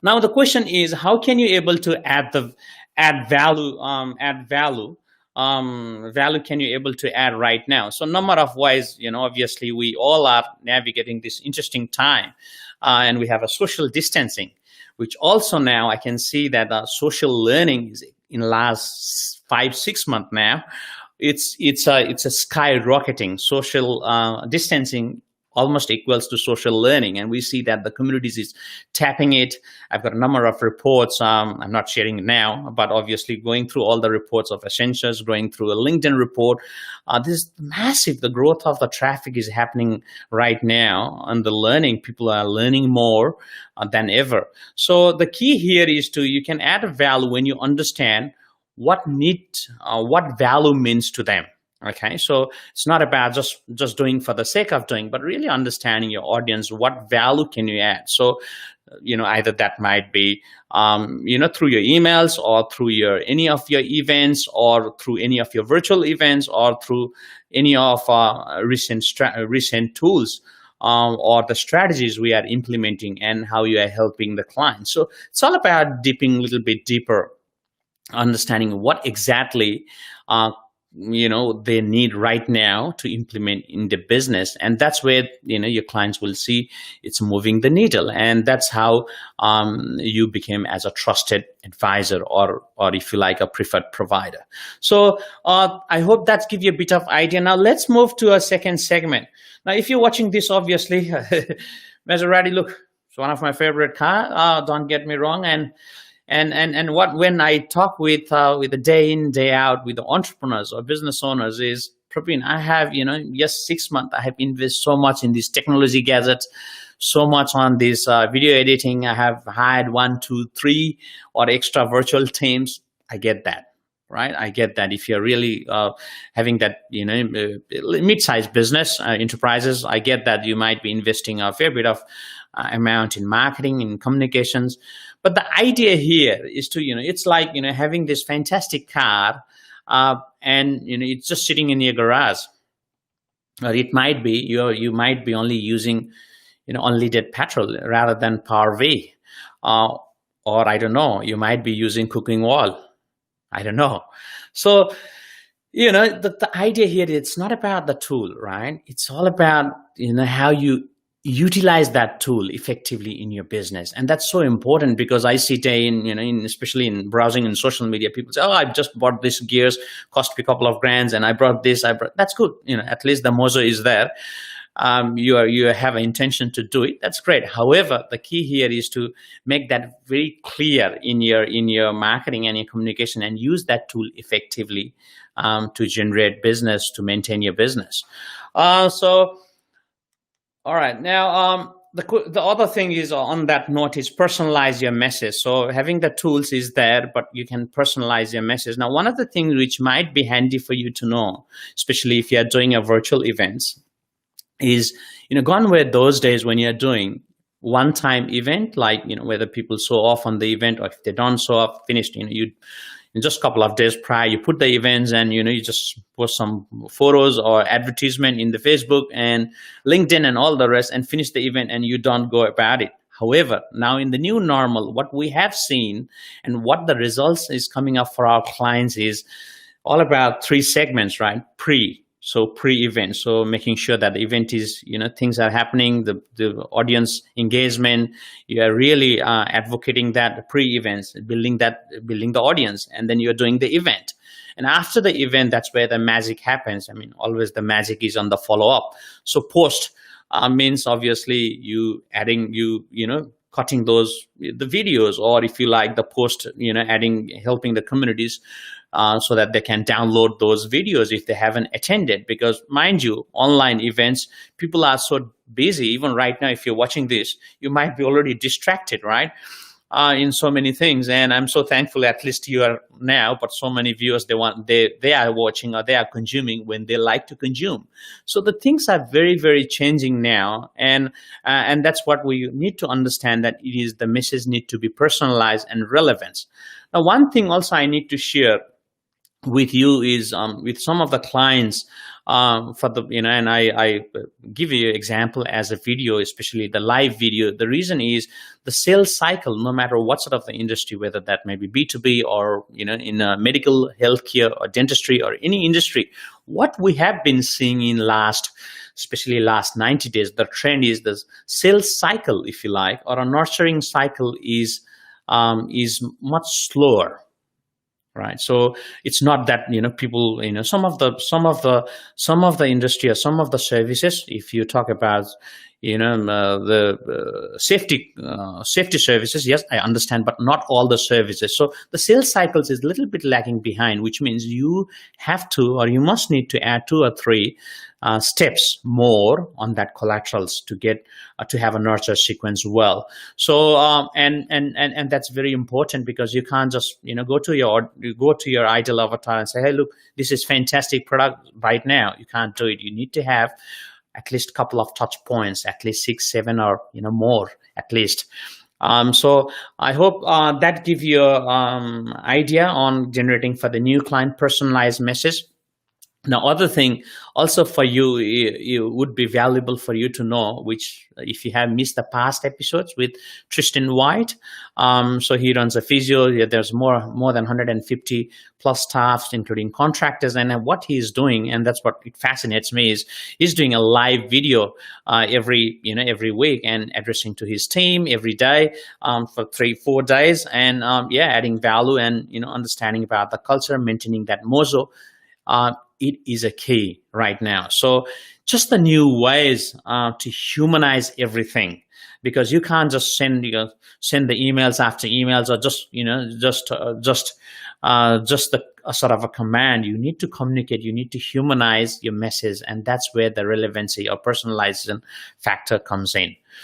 Now the question is, how can you able to add value, value can you able to add right now? So number of ways, obviously we all are navigating this interesting time, and we have a social distancing, which also now I can see that social learning is in last 5 6 months now. It's a skyrocketing. Social distancing almost equals to social learning, and we see that the communities is tapping it. I've got a number of reports. I'm not sharing it now, but obviously going through all the reports of Accenture, going through a LinkedIn report. This is massive. The growth of the traffic is happening right now, and the learning, people are learning more than ever. So the key here is you can add a value when you understand what value means to them. Okay, so it's not about just doing for the sake of doing, but really understanding your audience. What value can you add? So either that might be through your emails, or through any of your events, or through any of your virtual events, or through any of recent tools, or the strategies we are implementing, and how you are helping the client. So it's all about dipping a little bit deeper, understanding what exactly they need right now to implement in the business. And that's where your clients will see it's moving the needle. And that's how you became as a trusted advisor, or if you like, a preferred provider. So I hope that gives you a bit of idea. Now let's move to a second segment. Now if you're watching this, obviously Maserati, look, it's one of my favorite car, don't get me wrong. And what, when I talk with the day in, day out with the entrepreneurs or business owners, is, Praveen, I have, yes, 6 months, I have invested so much in these technology gadgets, so much on this video editing. I have hired 1, 2, 3 or extra virtual teams. I get that, right? I get that. If you're really having that, mid-sized business enterprises, I get that you might be investing a fair bit of amount in marketing and communications. But the idea here is to, it's like, having this fantastic car, and, it's just sitting in your garage. Or it might be, you might be only using, unleaded petrol rather than Power V. Or I don't know, you might be using cooking oil. I don't know. So, the idea here, it's not about the tool, right? It's all about, how you utilize that tool effectively in your business. And that's so important, because I see today especially in browsing in social media, people say, oh, I just bought this gears, cost me a couple of grands, and I brought this, that's good. At least the mojo is there. You have an intention to do it. That's great. However, the key here is to make that very clear in your marketing and your communication, and use that tool effectively to generate business, to maintain your business. All right. Now, the other thing is, on that note, is personalize your message. So having the tools is there, but you can personalize your message. Now, one of the things which might be handy for you to know, especially if you're doing a virtual events, is, gone were those days when you're doing one-time event, like, whether people show off on the event, or if they don't show up, finished, you in just a couple of days prior, you put the events, and you just post some photos or advertisement in the Facebook and LinkedIn and all the rest, and finish the event, and you don't go about it. However, now in the new normal, what we have seen and what the results is coming up for our clients is all about 3 segments, right? Pre-event, so making sure that the event is, things are happening, the audience engagement, you are really advocating that pre-events, building the audience, and then you're doing the event. And after the event, that's where the magic happens. I mean, always the magic is on the follow-up. So post means obviously cutting the videos, or if you like, the post, helping the communities so that they can download those videos if they haven't attended. Because mind you, online events, people are so busy. Even right now, if you're watching this, you might be already distracted, right? In so many things. And I'm so thankful, at least you are now, but so many viewers, they are watching, or they are consuming when they like to consume. So the things are very, very changing now. And that's what we need to understand, that it is the message need to be personalized and relevant. Now, one thing also I need to share with you is with some of the clients, for the, and I give you example as a video, especially the live video. The reason is the sales cycle, no matter what sort of the industry, whether that may be B2B or in medical, healthcare, or dentistry, or any industry, what we have been seeing in especially last 90 days, the trend is the sales cycle, if you like, or a nurturing cycle is much slower, right? So it's not that people, some of the industry or some of the services, if you talk about the safety services, yes, I understand, but not all the services. So the sales cycles is a little bit lagging behind, which means you have to, or you must need to add 2 or 3 steps more on that collaterals to get to have a nurture sequence well. So and that's very important, because you can't just go to your ideal avatar and say, hey, look, this is fantastic product right now. You can't do it. You need to have at least a couple of touch points, at least 6, 7, or more at least. So I hope that give you idea on generating for the new client personalized message. Now, other thing also for you, it would be valuable for you to know, which if you have missed the past episodes with Tristan White, so he runs a physio. There's more than 150 plus staffs, including contractors, and what he's doing, and that's what it fascinates me, is he's doing a live video every week and addressing to his team every day for 3-4 days, and adding value and understanding about the culture, maintaining that mojo. It is a key right now. So just the new ways to humanize everything, because you can't just send the emails after emails, or just a sort of a command. You need to communicate. You need to humanize your message, and that's where the relevancy or personalization factor comes in.